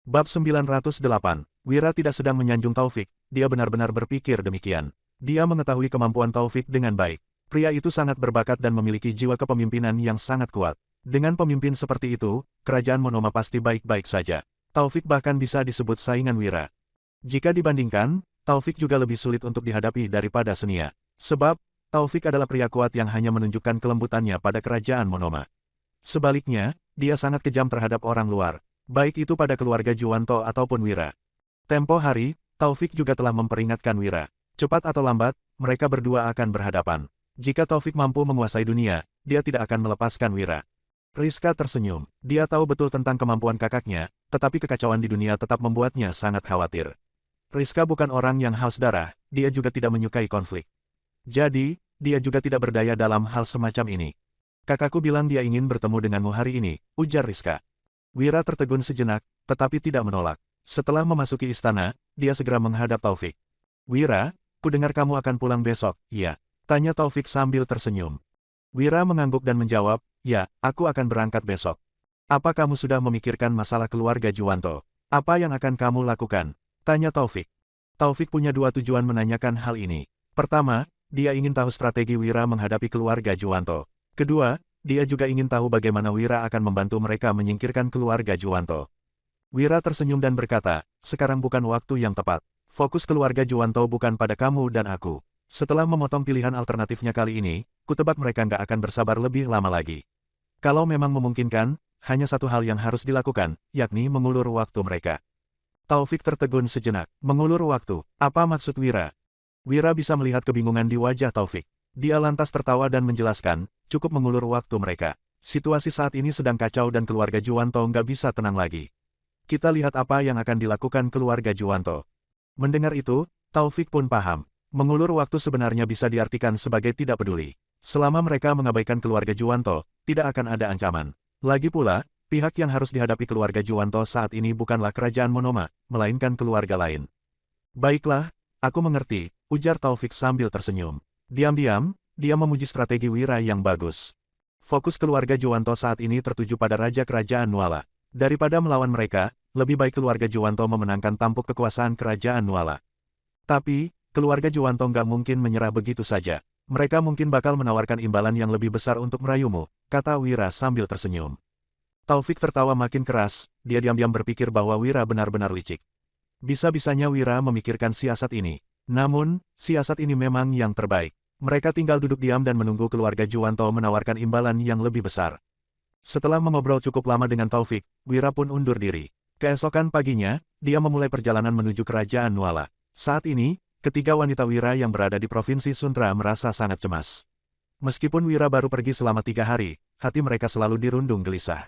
Bab 908, Wira tidak sedang menyanjung Taufik, dia benar-benar berpikir demikian. Dia mengetahui kemampuan Taufik dengan baik. Pria itu sangat berbakat dan memiliki jiwa kepemimpinan yang sangat kuat. Dengan pemimpin seperti itu, kerajaan Monoma pasti baik-baik saja. Taufik bahkan bisa disebut saingan Wira. Jika dibandingkan, Taufik juga lebih sulit untuk dihadapi daripada Senia. Sebab, Taufik adalah pria kuat yang hanya menunjukkan kelembutannya pada kerajaan Monoma. Sebaliknya, dia sangat kejam terhadap orang luar. Baik itu pada keluarga Juwanto ataupun Wira. Tempo hari, Taufik juga telah memperingatkan Wira. Cepat atau lambat, mereka berdua akan berhadapan. Jika Taufik mampu menguasai dunia, dia tidak akan melepaskan Wira. Rizka tersenyum. Dia tahu betul tentang kemampuan kakaknya, tetapi kekacauan di dunia tetap membuatnya sangat khawatir. Rizka bukan orang yang haus darah, dia juga tidak menyukai konflik. Jadi, dia juga tidak berdaya dalam hal semacam ini. Kakakku bilang dia ingin bertemu denganmu hari ini, ujar Rizka. Wira tertegun sejenak, tetapi tidak menolak. Setelah memasuki istana, dia segera menghadap Taufik. Wira, kudengar kamu akan pulang besok, iya? Tanya Taufik sambil tersenyum. Wira mengangguk dan menjawab, ya, aku akan berangkat besok. Apa kamu sudah memikirkan masalah keluarga Juwanto? Apa yang akan kamu lakukan? Tanya Taufik. Taufik punya dua tujuan menanyakan hal ini. Pertama, dia ingin tahu strategi Wira menghadapi keluarga Juwanto. Kedua, dia juga ingin tahu bagaimana Wira akan membantu mereka menyingkirkan keluarga Juwanto. Wira tersenyum dan berkata, sekarang bukan waktu yang tepat. Fokus keluarga Juwanto bukan pada kamu dan aku. Setelah memotong pilihan alternatifnya kali ini, kutebak mereka nggak akan bersabar lebih lama lagi. Kalau memang memungkinkan, hanya satu hal yang harus dilakukan, yakni mengulur waktu mereka. Taufik tertegun sejenak. Mengulur waktu, apa maksud Wira? Wira bisa melihat kebingungan di wajah Taufik. Dia lantas tertawa dan menjelaskan, cukup mengulur waktu mereka. Situasi saat ini sedang kacau dan keluarga Juwanto nggak bisa tenang lagi. Kita lihat apa yang akan dilakukan keluarga Juwanto. Mendengar itu, Taufik pun paham. Mengulur waktu sebenarnya bisa diartikan sebagai tidak peduli. Selama mereka mengabaikan keluarga Juwanto, tidak akan ada ancaman. Lagi pula, pihak yang harus dihadapi keluarga Juwanto saat ini bukanlah kerajaan Monoma, melainkan keluarga lain. Baiklah, aku mengerti, ujar Taufik sambil tersenyum. Diam-diam, dia memuji strategi Wira yang bagus. Fokus keluarga Juwanto saat ini tertuju pada Raja Kerajaan Nuala. Daripada melawan mereka, lebih baik keluarga Juwanto memenangkan tampuk kekuasaan Kerajaan Nuala. Tapi, keluarga Juwanto nggak mungkin menyerah begitu saja. Mereka mungkin bakal menawarkan imbalan yang lebih besar untuk merayumu, kata Wira sambil tersenyum. Taufik tertawa makin keras, dia diam-diam berpikir bahwa Wira benar-benar licik. Bisa-bisanya Wira memikirkan siasat ini. Namun, siasat ini memang yang terbaik. Mereka tinggal duduk diam dan menunggu keluarga Juwanto menawarkan imbalan yang lebih besar. Setelah mengobrol cukup lama dengan Taufik, Wira pun undur diri. Keesokan paginya, dia memulai perjalanan menuju kerajaan Nuala. Saat ini, ketiga wanita Wira yang berada di Provinsi Suntra merasa sangat cemas. Meskipun Wira baru pergi selama 3 hari, hati mereka selalu dirundung gelisah.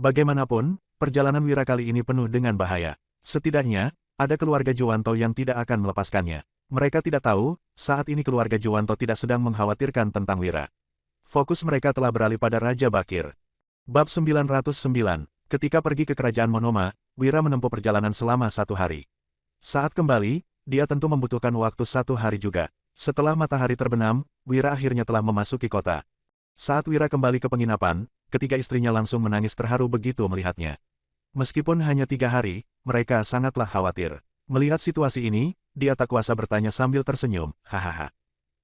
Bagaimanapun, perjalanan Wira kali ini penuh dengan bahaya. Setidaknya, ada keluarga Juwanto yang tidak akan melepaskannya. Mereka tidak tahu, saat ini keluarga Juwanto tidak sedang mengkhawatirkan tentang Wira. Fokus mereka telah beralih pada Raja Bakir. Bab 909, ketika pergi ke kerajaan Monoma, Wira menempuh perjalanan selama 1 hari. Saat kembali, dia tentu membutuhkan waktu 1 hari juga. Setelah matahari terbenam, Wira akhirnya telah memasuki kota. Saat Wira kembali ke penginapan, ketiga istrinya langsung menangis terharu begitu melihatnya. Meskipun hanya 3 hari, mereka sangatlah khawatir. Melihat situasi ini, dia tak kuasa bertanya sambil tersenyum, hahaha.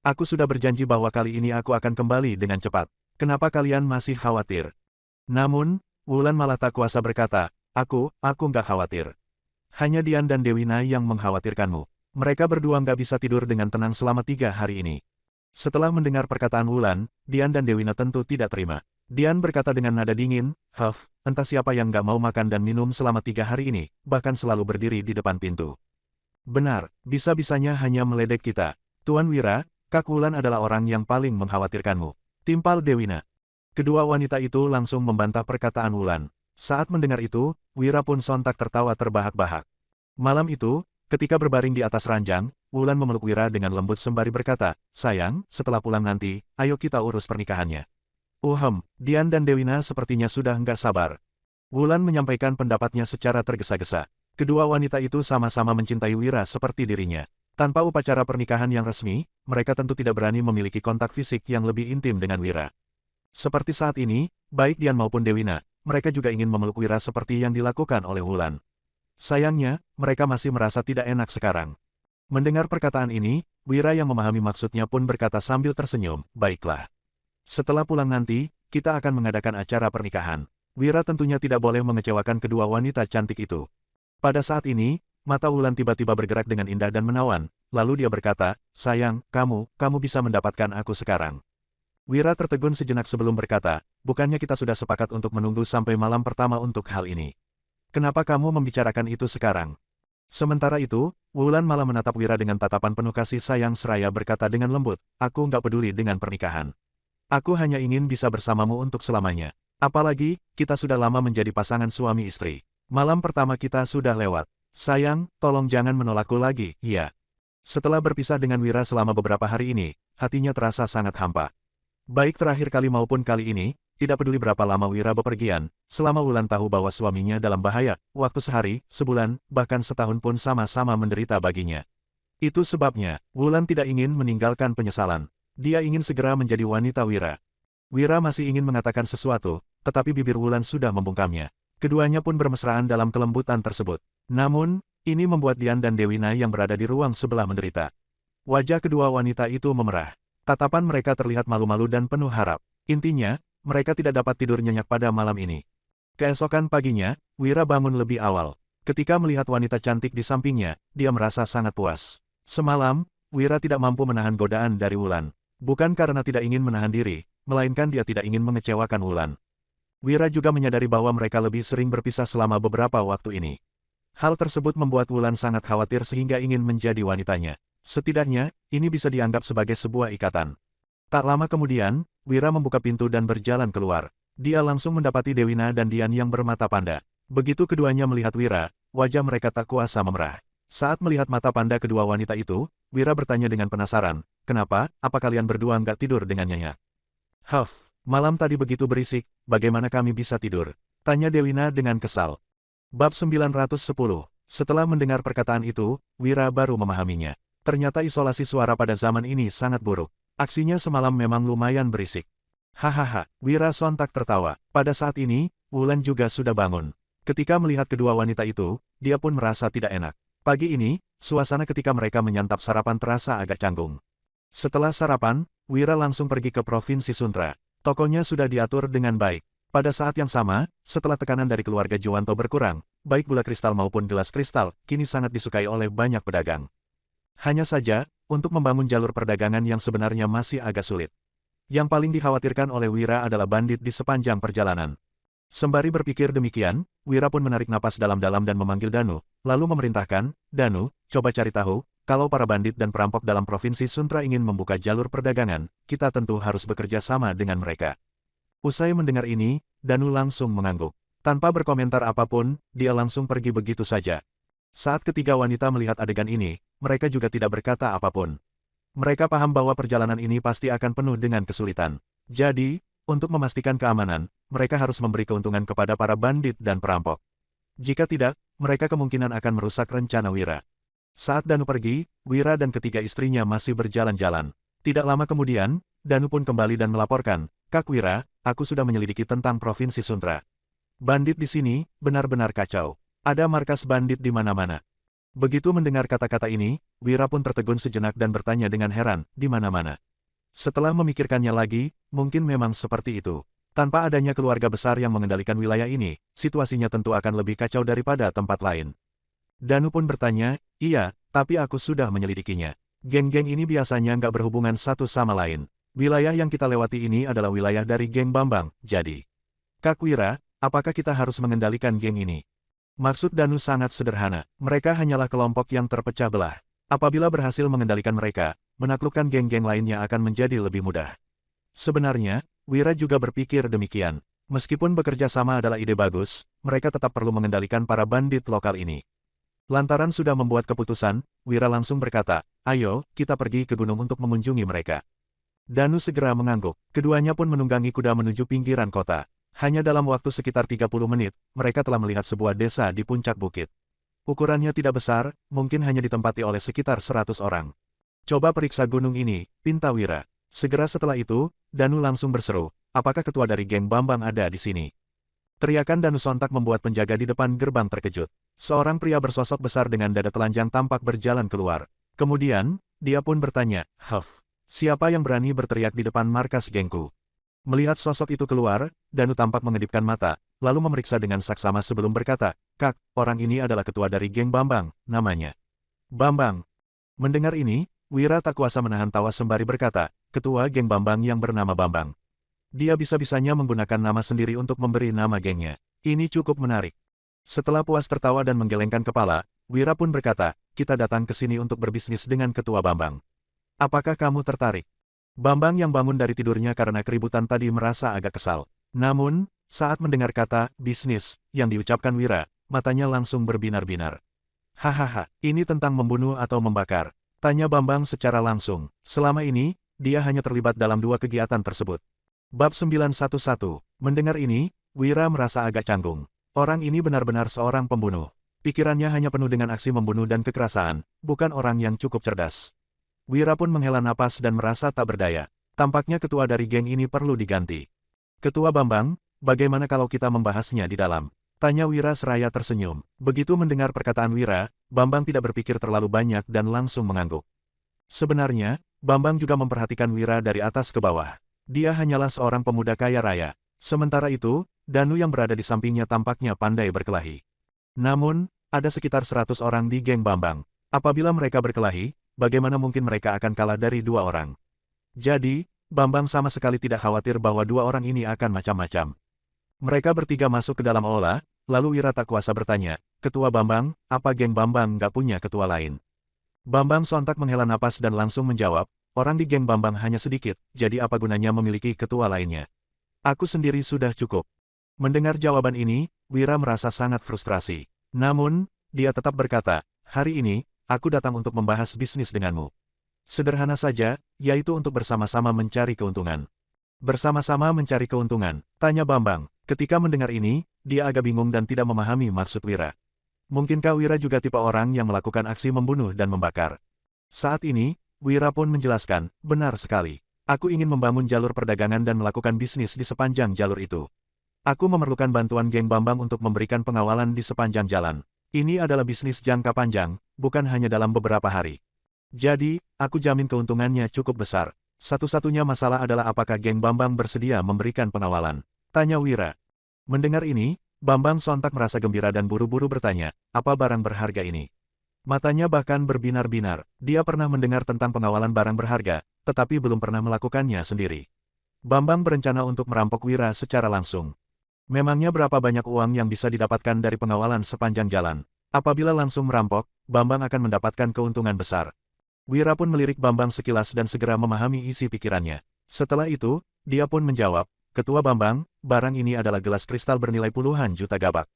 Aku sudah berjanji bahwa kali ini aku akan kembali dengan cepat. Kenapa kalian masih khawatir? Namun, Wulan malah tak kuasa berkata, aku nggak khawatir. Hanya Dian dan Dewina yang mengkhawatirkanmu. Mereka berdua nggak bisa tidur dengan tenang selama 3 hari ini. Setelah mendengar perkataan Wulan, Dian dan Dewina tentu tidak terima. Dian berkata dengan nada dingin, entah siapa yang nggak mau makan dan minum selama 3 hari ini, bahkan selalu berdiri di depan pintu. Benar, bisa-bisanya hanya meledek kita. Tuan Wira, Kak Wulan adalah orang yang paling mengkhawatirkanmu. Timpal Dewina. Kedua wanita itu langsung membantah perkataan Wulan. Saat mendengar itu, Wira pun sontak tertawa terbahak-bahak. Malam itu, ketika berbaring di atas ranjang, Wulan memeluk Wira dengan lembut sembari berkata, sayang, setelah pulang nanti, ayo kita urus pernikahannya. Dian dan Dewina sepertinya sudah nggak sabar. Wulan menyampaikan pendapatnya secara tergesa-gesa. Kedua wanita itu sama-sama mencintai Wira seperti dirinya. Tanpa upacara pernikahan yang resmi, mereka tentu tidak berani memiliki kontak fisik yang lebih intim dengan Wira. Seperti saat ini, baik Dian maupun Dewina, mereka juga ingin memeluk Wira seperti yang dilakukan oleh Wulan. Sayangnya, mereka masih merasa tidak enak sekarang. Mendengar perkataan ini, Wira yang memahami maksudnya pun berkata sambil tersenyum, baiklah. Setelah pulang nanti, kita akan mengadakan acara pernikahan. Wira tentunya tidak boleh mengecewakan kedua wanita cantik itu. Pada saat ini, mata Wulan tiba-tiba bergerak dengan indah dan menawan, lalu dia berkata, sayang, kamu bisa mendapatkan aku sekarang. Wira tertegun sejenak sebelum berkata, bukannya kita sudah sepakat untuk menunggu sampai malam pertama untuk hal ini. Kenapa kamu membicarakan itu sekarang? Sementara itu, Wulan malah menatap Wira dengan tatapan penuh kasih sayang seraya berkata dengan lembut, aku nggak peduli dengan pernikahan. Aku hanya ingin bisa bersamamu untuk selamanya. Apalagi, kita sudah lama menjadi pasangan suami istri. Malam pertama kita sudah lewat. Sayang, tolong jangan menolakku lagi, ya. Setelah berpisah dengan Wira selama beberapa hari ini, hatinya terasa sangat hampa. Baik terakhir kali maupun kali ini, tidak peduli berapa lama Wira bepergian, selama Wulan tahu bahwa suaminya dalam bahaya, waktu sehari, sebulan, bahkan setahun pun sama-sama menderita baginya. Itu sebabnya, Wulan tidak ingin meninggalkan penyesalan. Dia ingin segera menjadi wanita Wira. Wira masih ingin mengatakan sesuatu, tetapi bibir Wulan sudah membungkamnya. Keduanya pun bermesraan dalam kelembutan tersebut. Namun, ini membuat Dian dan Dewina yang berada di ruang sebelah menderita. Wajah kedua wanita itu memerah. Tatapan mereka terlihat malu-malu dan penuh harap. Intinya, mereka tidak dapat tidur nyenyak pada malam ini. Keesokan paginya, Wira bangun lebih awal. Ketika melihat wanita cantik di sampingnya, dia merasa sangat puas. Semalam, Wira tidak mampu menahan godaan dari Wulan. Bukan karena tidak ingin menahan diri, melainkan dia tidak ingin mengecewakan Wulan. Wira juga menyadari bahwa mereka lebih sering berpisah selama beberapa waktu ini. Hal tersebut membuat Wulan sangat khawatir sehingga ingin menjadi wanitanya. Setidaknya, ini bisa dianggap sebagai sebuah ikatan. Tak lama kemudian, Wira membuka pintu dan berjalan keluar. Dia langsung mendapati Dewina dan Dian yang bermata panda. Begitu keduanya melihat Wira, wajah mereka tak kuasa memerah. Saat melihat mata panda kedua wanita itu, Wira bertanya dengan penasaran, kenapa, apa kalian berdua nggak tidur dengan nyenyak? Huff, malam tadi begitu berisik, bagaimana kami bisa tidur? Tanya Dewina dengan kesal. Bab 910. Setelah mendengar perkataan itu, Wira baru memahaminya. Ternyata isolasi suara pada zaman ini sangat buruk. Aksinya semalam memang lumayan berisik. Hahaha, Wira sontak tertawa. Pada saat ini, Wulan juga sudah bangun. Ketika melihat kedua wanita itu, dia pun merasa tidak enak. Pagi ini, suasana ketika mereka menyantap sarapan terasa agak canggung. Setelah sarapan, Wira langsung pergi ke Provinsi Suntra. Tokonya sudah diatur dengan baik. Pada saat yang sama, setelah tekanan dari keluarga Juwanto berkurang, baik gula kristal maupun gelas kristal, kini sangat disukai oleh banyak pedagang. Hanya saja, untuk membangun jalur perdagangan yang sebenarnya masih agak sulit. Yang paling dikhawatirkan oleh Wira adalah bandit di sepanjang perjalanan. Sembari berpikir demikian, Wira pun menarik napas dalam-dalam dan memanggil Danu, lalu memerintahkan, Danu, coba cari tahu, kalau para bandit dan perampok dalam Provinsi Suntra ingin membuka jalur perdagangan, kita tentu harus bekerja sama dengan mereka. Usai mendengar ini, Danu langsung mengangguk. Tanpa berkomentar apapun, dia langsung pergi begitu saja. Saat ketiga wanita melihat adegan ini, mereka juga tidak berkata apapun. Mereka paham bahwa perjalanan ini pasti akan penuh dengan kesulitan. Jadi, untuk memastikan keamanan, mereka harus memberi keuntungan kepada para bandit dan perampok. Jika tidak, mereka kemungkinan akan merusak rencana Wira. Saat Danu pergi, Wira dan ketiga istrinya masih berjalan-jalan. Tidak lama kemudian, Danu pun kembali dan melaporkan, Kak Wira, aku sudah menyelidiki tentang Provinsi Suntra. Bandit di sini, benar-benar kacau. Ada markas bandit di mana-mana. Begitu mendengar kata-kata ini, Wira pun tertegun sejenak dan bertanya dengan heran, di mana-mana. Setelah memikirkannya lagi, mungkin memang seperti itu. Tanpa adanya keluarga besar yang mengendalikan wilayah ini, situasinya tentu akan lebih kacau daripada tempat lain. Danu pun bertanya, iya, tapi aku sudah menyelidikinya. Geng-geng ini biasanya nggak berhubungan satu sama lain. Wilayah yang kita lewati ini adalah wilayah dari geng Bambang, jadi. Kak Wira, apakah kita harus mengendalikan geng ini? Maksud Danu sangat sederhana, mereka hanyalah kelompok yang terpecah belah. Apabila berhasil mengendalikan mereka, menaklukkan geng-geng lainnya akan menjadi lebih mudah. Sebenarnya, Wira juga berpikir demikian. Meskipun bekerja sama adalah ide bagus, mereka tetap perlu mengendalikan para bandit lokal ini. Lantaran sudah membuat keputusan, Wira langsung berkata, ayo, kita pergi ke gunung untuk mengunjungi mereka. Danu segera mengangguk, keduanya pun menunggangi kuda menuju pinggiran kota. Hanya dalam waktu sekitar 30 menit, mereka telah melihat sebuah desa di puncak bukit. Ukurannya tidak besar, mungkin hanya ditempati oleh sekitar 100 orang. Coba periksa gunung ini, pinta Wira. Segera setelah itu, Danu langsung berseru, apakah ketua dari geng Bambang ada di sini? Teriakan Danu sontak membuat penjaga di depan gerbang terkejut. Seorang pria bersosok besar dengan dada telanjang tampak berjalan keluar. Kemudian, dia pun bertanya, "Huff, siapa yang berani berteriak di depan markas gengku?" Melihat sosok itu keluar, Danu tampak mengedipkan mata, lalu memeriksa dengan saksama sebelum berkata, "Kak, orang ini adalah ketua dari geng Bambang, namanya Bambang." Mendengar ini, Wira tak kuasa menahan tawa sembari berkata, "Ketua geng Bambang yang bernama Bambang. Dia bisa-bisanya menggunakan nama sendiri untuk memberi nama gengnya. Ini cukup menarik." Setelah puas tertawa dan menggelengkan kepala, Wira pun berkata, "Kita datang ke sini untuk berbisnis dengan ketua Bambang. Apakah kamu tertarik?" Bambang yang bangun dari tidurnya karena keributan tadi merasa agak kesal. Namun, saat mendengar kata bisnis yang diucapkan Wira, matanya langsung berbinar-binar. "Hahaha, ini tentang membunuh atau membakar?" tanya Bambang secara langsung. Selama ini, dia hanya terlibat dalam dua kegiatan tersebut. Bab 911. Mendengar ini, Wira merasa agak canggung. Orang ini benar-benar seorang pembunuh. Pikirannya hanya penuh dengan aksi membunuh dan kekerasan, bukan orang yang cukup cerdas. Wira pun menghela napas dan merasa tak berdaya. Tampaknya ketua dari geng ini perlu diganti. "Ketua Bambang, bagaimana kalau kita membahasnya di dalam?" tanya Wira seraya tersenyum. Begitu mendengar perkataan Wira, Bambang tidak berpikir terlalu banyak dan langsung mengangguk. Sebenarnya, Bambang juga memperhatikan Wira dari atas ke bawah. Dia hanyalah seorang pemuda kaya raya. Sementara itu, Danu yang berada di sampingnya tampaknya pandai berkelahi. Namun, ada sekitar 100 orang di geng Bambang. Apabila mereka berkelahi, bagaimana mungkin mereka akan kalah dari dua orang? Jadi, Bambang sama sekali tidak khawatir bahwa dua orang ini akan macam-macam. Mereka bertiga masuk ke dalam aula, lalu Wira tak kuasa bertanya, "Ketua Bambang, apa geng Bambang nggak punya ketua lain?" Bambang sontak menghela napas dan langsung menjawab, "Orang di geng Bambang hanya sedikit, jadi apa gunanya memiliki ketua lainnya? Aku sendiri sudah cukup." Mendengar jawaban ini, Wira merasa sangat frustrasi. Namun, dia tetap berkata, "Hari ini, aku datang untuk membahas bisnis denganmu. Sederhana saja, yaitu untuk bersama-sama mencari keuntungan." "Bersama-sama mencari keuntungan?" tanya Bambang. Ketika mendengar ini, dia agak bingung dan tidak memahami maksud Wira. Mungkinkah Wira juga tipe orang yang melakukan aksi membunuh dan membakar? Saat ini, Wira pun menjelaskan, "Benar sekali. Aku ingin membangun jalur perdagangan dan melakukan bisnis di sepanjang jalur itu. Aku memerlukan bantuan geng Bambang untuk memberikan pengawalan di sepanjang jalan. Ini adalah bisnis jangka panjang, bukan hanya dalam beberapa hari. Jadi, aku jamin keuntungannya cukup besar. Satu-satunya masalah adalah apakah geng Bambang bersedia memberikan pengawalan?" tanya Wira. Mendengar ini, Bambang sontak merasa gembira dan buru-buru bertanya, "Apa barang berharga ini?" Matanya bahkan berbinar-binar. Dia pernah mendengar tentang pengawalan barang berharga, tetapi belum pernah melakukannya sendiri. Bambang berencana untuk merampok Wira secara langsung. Memangnya berapa banyak uang yang bisa didapatkan dari pengawalan sepanjang jalan? Apabila langsung merampok, Bambang akan mendapatkan keuntungan besar. Wira pun melirik Bambang sekilas dan segera memahami isi pikirannya. Setelah itu, dia pun menjawab, "Ketua Bambang, barang ini adalah gelas kristal bernilai puluhan juta gabak."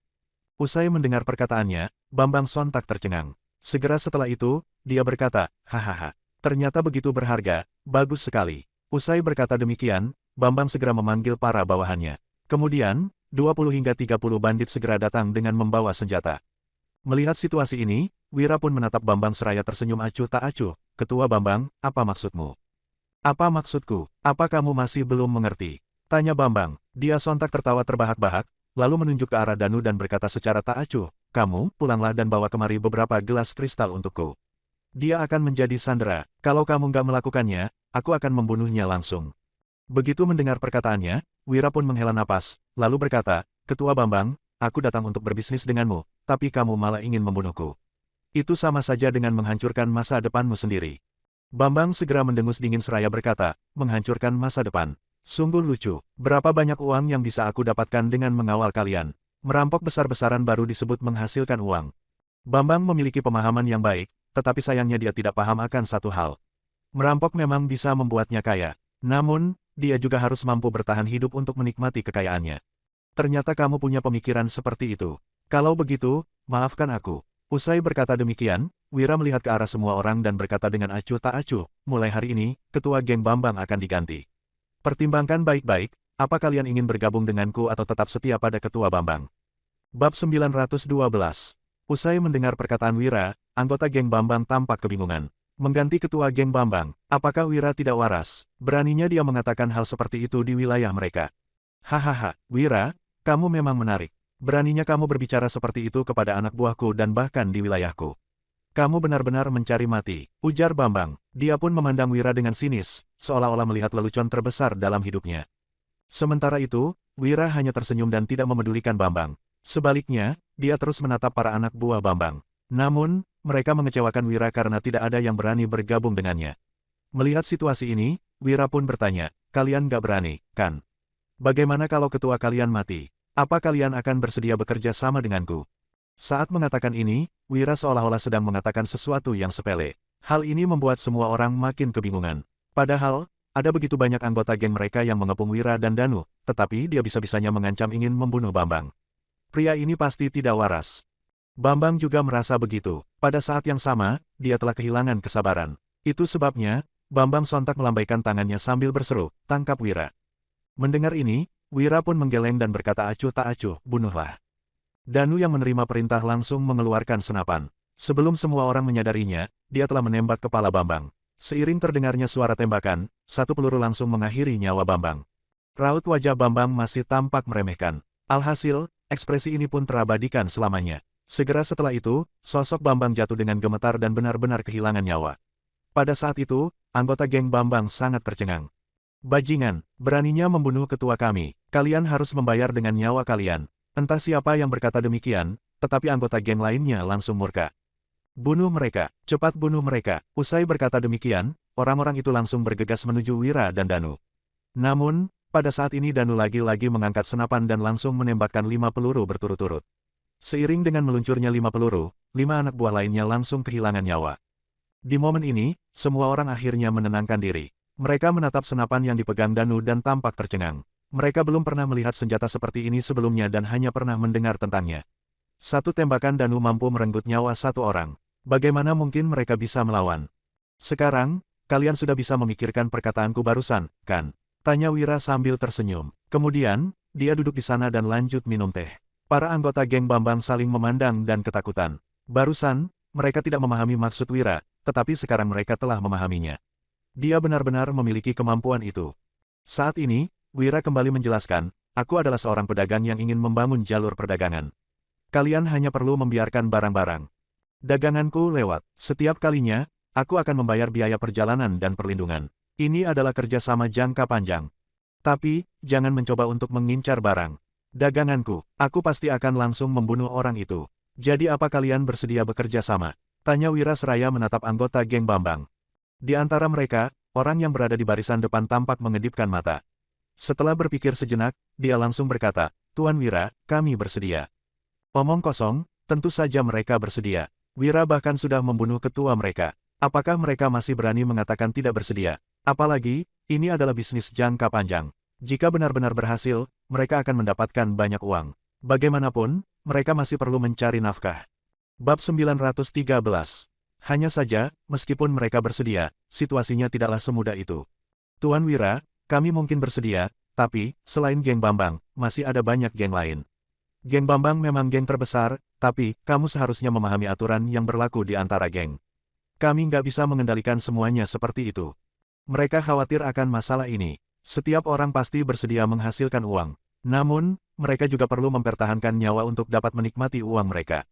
Usai mendengar perkataannya, Bambang sontak tercengang. Segera setelah itu, dia berkata, "Hahaha, ternyata begitu berharga, bagus sekali." Usai berkata demikian, Bambang segera memanggil para bawahannya. Kemudian, 20 hingga 30 bandit segera datang dengan membawa senjata. Melihat situasi ini, Wira pun menatap Bambang seraya tersenyum acuh tak acuh. "Ketua Bambang, apa maksudmu?" "Apa maksudku? Apa kamu masih belum mengerti?" tanya Bambang. Dia sontak tertawa terbahak-bahak, lalu menunjuk ke arah Danu dan berkata secara tak acuh, "Kamu, pulanglah dan bawa kemari beberapa gelas kristal untukku. Dia akan menjadi sandera. Kalau kamu nggak melakukannya, aku akan membunuhnya langsung." Begitu mendengar perkataannya, Wira pun menghela napas, lalu berkata, "Ketua Bambang, aku datang untuk berbisnis denganmu, tapi kamu malah ingin membunuhku. Itu sama saja dengan menghancurkan masa depanmu sendiri." Bambang segera mendengus dingin seraya berkata, "Menghancurkan masa depan? Sungguh lucu. Berapa banyak uang yang bisa aku dapatkan dengan mengawal kalian? Merampok besar-besaran baru disebut menghasilkan uang." Bambang memiliki pemahaman yang baik, tetapi sayangnya dia tidak paham akan satu hal. Merampok memang bisa membuatnya kaya. Namun, dia juga harus mampu bertahan hidup untuk menikmati kekayaannya. "Ternyata kamu punya pemikiran seperti itu. Kalau begitu, maafkan aku." Usai berkata demikian, Wira melihat ke arah semua orang dan berkata dengan acuh tak acuh, "Mulai hari ini, ketua geng Bambang akan diganti. Pertimbangkan baik-baik, apa kalian ingin bergabung denganku atau tetap setia pada ketua Bambang?" Bab 912. Usai mendengar perkataan Wira, anggota geng Bambang tampak kebingungan. Mengganti ketua geng Bambang, apakah Wira tidak waras? Beraninya dia mengatakan hal seperti itu di wilayah mereka. "Hahaha, Wira, Kamu memang menarik. Beraninya kamu berbicara seperti itu kepada anak buahku dan bahkan di wilayahku. Kamu benar-benar mencari mati, ujar Bambang. Dia pun memandang Wira dengan sinis, seolah-olah melihat lelucon terbesar dalam hidupnya. Sementara itu, Wira hanya tersenyum dan tidak memedulikan Bambang. Sebaliknya, dia terus menatap para anak buah Bambang. Namun, mereka mengecewakan Wira karena tidak ada yang berani bergabung dengannya. Melihat situasi ini, Wira pun bertanya, kalian gak berani, kan? Bagaimana kalau ketua kalian mati? Apa kalian akan bersedia bekerja sama denganku? Saat mengatakan ini, Wira seolah-olah sedang mengatakan sesuatu yang sepele. Hal ini membuat semua orang makin kebingungan. Padahal, ada begitu banyak anggota geng mereka yang mengepung Wira dan Danu, tetapi dia bisa-bisanya mengancam ingin membunuh Bambang. Pria ini pasti tidak waras. Bambang juga merasa begitu. Pada saat yang sama, dia telah kehilangan kesabaran. Itu sebabnya, Bambang sontak melambaikan tangannya sambil berseru, tangkap Wira. Mendengar ini, Wira pun menggeleng dan berkata acuh tak acuh, bunuhlah. Danu yang menerima perintah langsung mengeluarkan senapan. Sebelum semua orang menyadarinya, dia telah menembak kepala Bambang. Seiring terdengarnya suara tembakan, satu peluru langsung mengakhiri nyawa Bambang. Raut wajah Bambang masih tampak meremehkan. Alhasil, ekspresi ini pun terabadikan selamanya. Segera setelah itu, sosok Bambang jatuh dengan gemetar dan benar-benar kehilangan nyawa. Pada saat itu, anggota geng Bambang sangat tercengang. Bajingan, beraninya membunuh ketua kami. Kalian harus membayar dengan nyawa kalian. Entah siapa yang berkata demikian, tetapi anggota geng lainnya langsung murka. Bunuh mereka, cepat bunuh mereka. Usai berkata demikian, orang-orang itu langsung bergegas menuju Wira dan Danu. Namun, pada saat ini Danu lagi-lagi mengangkat senapan dan langsung menembakkan 5 peluru berturut-turut. Seiring dengan meluncurnya 5 peluru, 5 anak buah lainnya langsung kehilangan nyawa. Di momen ini, semua orang akhirnya menenangkan diri. Mereka menatap senapan yang dipegang Danu dan tampak tercengang. Mereka belum pernah melihat senjata seperti ini sebelumnya dan hanya pernah mendengar tentangnya. Satu tembakan Danu mampu merenggut nyawa satu orang. Bagaimana mungkin mereka bisa melawan? Sekarang, kalian sudah bisa memikirkan perkataanku barusan, kan? Tanya Wira sambil tersenyum. Kemudian, dia duduk di sana dan lanjut minum teh. Para anggota geng Bambang saling memandang dan ketakutan. Barusan, mereka tidak memahami maksud Wira, tetapi sekarang mereka telah memahaminya. Dia benar-benar memiliki kemampuan itu. Saat ini, Wira kembali menjelaskan, aku adalah seorang pedagang yang ingin membangun jalur perdagangan. Kalian hanya perlu membiarkan barang-barang daganganku lewat. Setiap kalinya, aku akan membayar biaya perjalanan dan perlindungan. Ini adalah kerjasama jangka panjang. Tapi, jangan mencoba untuk mengincar barang daganganku. Aku pasti akan langsung membunuh orang itu. Jadi apa kalian bersedia bekerja sama? Tanya Wira seraya menatap anggota geng Bambang. Di antara mereka, orang yang berada di barisan depan tampak mengedipkan mata. Setelah berpikir sejenak, dia langsung berkata, Tuan Wira, kami bersedia. Omong kosong, tentu saja mereka bersedia. Wira bahkan sudah membunuh ketua mereka. Apakah mereka masih berani mengatakan tidak bersedia? Apalagi, ini adalah bisnis jangka panjang. Jika benar-benar berhasil, mereka akan mendapatkan banyak uang. Bagaimanapun, mereka masih perlu mencari nafkah. Bab 913. Hanya saja, meskipun mereka bersedia, situasinya tidaklah semudah itu. Tuan Wira, kami mungkin bersedia, tapi, selain geng Bambang, masih ada banyak geng lain. Geng Bambang memang geng terbesar, tapi, kamu seharusnya memahami aturan yang berlaku di antara geng. Kami nggak bisa mengendalikan semuanya seperti itu. Mereka khawatir akan masalah ini. Setiap orang pasti bersedia menghasilkan uang. Namun, mereka juga perlu mempertahankan nyawa untuk dapat menikmati uang mereka.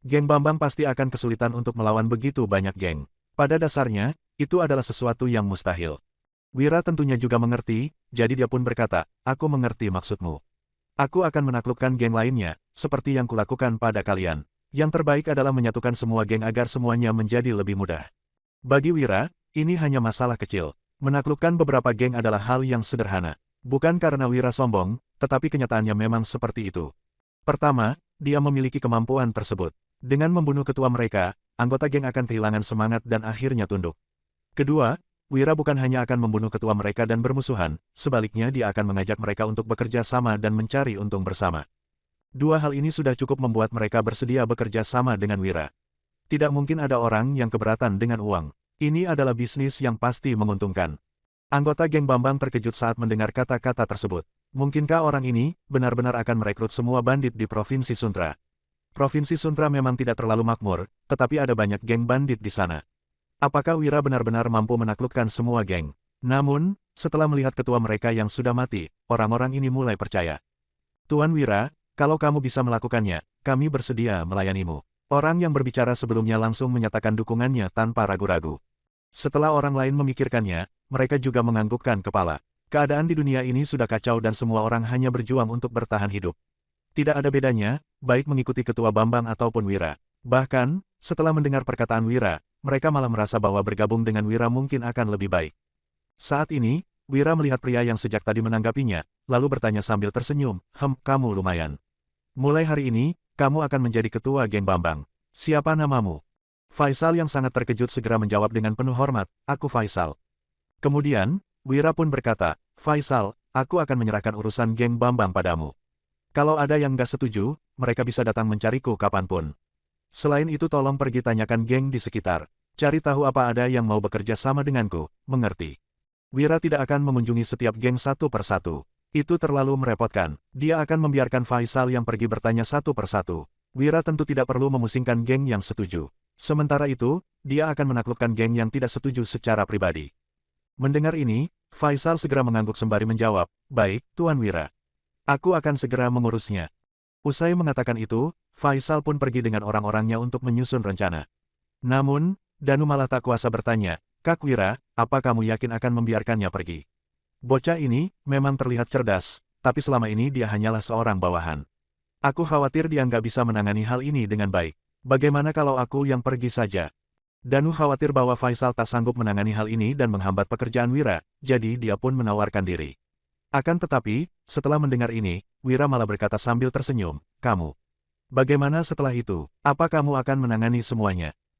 Geng Bambang pasti akan kesulitan untuk melawan begitu banyak geng. Pada dasarnya, itu adalah sesuatu yang mustahil. Wira tentunya juga mengerti, jadi dia pun berkata, aku mengerti maksudmu. Aku akan menaklukkan geng lainnya, seperti yang kulakukan pada kalian. Yang terbaik adalah menyatukan semua geng agar semuanya menjadi lebih mudah. Bagi Wira, ini hanya masalah kecil. Menaklukkan beberapa geng adalah hal yang sederhana. Bukan karena Wira sombong, tetapi kenyataannya memang seperti itu. Pertama, dia memiliki kemampuan tersebut. Dengan membunuh ketua mereka, anggota geng akan kehilangan semangat dan akhirnya tunduk. Kedua, Wira bukan hanya akan membunuh ketua mereka dan bermusuhan, sebaliknya dia akan mengajak mereka untuk bekerja sama dan mencari untung bersama. Dua hal ini sudah cukup membuat mereka bersedia bekerja sama dengan Wira. Tidak mungkin ada orang yang keberatan dengan uang. Ini adalah bisnis yang pasti menguntungkan. Anggota geng Bambang terkejut saat mendengar kata-kata tersebut. Mungkinkah orang ini benar-benar akan merekrut semua bandit di Provinsi Suntra? Provinsi Suntra memang tidak terlalu makmur, tetapi ada banyak geng bandit di sana. Apakah Wira benar-benar mampu menaklukkan semua geng? Namun, setelah melihat ketua mereka yang sudah mati, orang-orang ini mulai percaya. Tuan Wira, kalau kamu bisa melakukannya, kami bersedia melayanimu. Orang yang berbicara sebelumnya langsung menyatakan dukungannya tanpa ragu-ragu. Setelah orang lain memikirkannya, mereka juga menganggukkan kepala. Keadaan di dunia ini sudah kacau dan semua orang hanya berjuang untuk bertahan hidup. Tidak ada bedanya, baik mengikuti Ketua Bambang ataupun Wira. Bahkan, setelah mendengar perkataan Wira, mereka malah merasa bahwa bergabung dengan Wira mungkin akan lebih baik. Saat ini, Wira melihat pria yang sejak tadi menanggapinya, lalu bertanya sambil tersenyum, kamu lumayan. Mulai hari ini, kamu akan menjadi ketua geng Bambang. Siapa namamu? Faisal yang sangat terkejut segera menjawab dengan penuh hormat, aku Faisal. Kemudian, Wira pun berkata, Faisal, aku akan menyerahkan urusan geng Bambang padamu. Kalau ada yang nggak setuju, mereka bisa datang mencariku kapanpun. Selain itu tolong pergi tanyakan geng di sekitar. Cari tahu apa ada yang mau bekerja sama denganku, mengerti? Wira tidak akan mengunjungi setiap geng satu persatu. Itu terlalu merepotkan. Dia akan membiarkan Faisal yang pergi bertanya satu persatu. Wira tentu tidak perlu memusingkan geng yang setuju. Sementara itu, dia akan menaklukkan geng yang tidak setuju secara pribadi. Mendengar ini, Faisal segera mengangguk sembari menjawab, baik, Tuan Wira. Aku akan segera mengurusnya. Usai mengatakan itu, Faisal pun pergi dengan orang-orangnya untuk menyusun rencana. Namun, Danu malah tak kuasa bertanya, Kak Wira, apa kamu yakin akan membiarkannya pergi? Bocah ini memang terlihat cerdas, tapi selama ini dia hanyalah seorang bawahan. Aku khawatir dia nggak bisa menangani hal ini dengan baik. Bagaimana kalau aku yang pergi saja? Danu khawatir bahwa Faisal tak sanggup menangani hal ini dan menghambat pekerjaan Wira, jadi dia pun menawarkan diri. Akan tetapi, setelah mendengar ini, Wira malah berkata sambil tersenyum, kamu. Bagaimana setelah itu? Apa kamu akan menangani semuanya?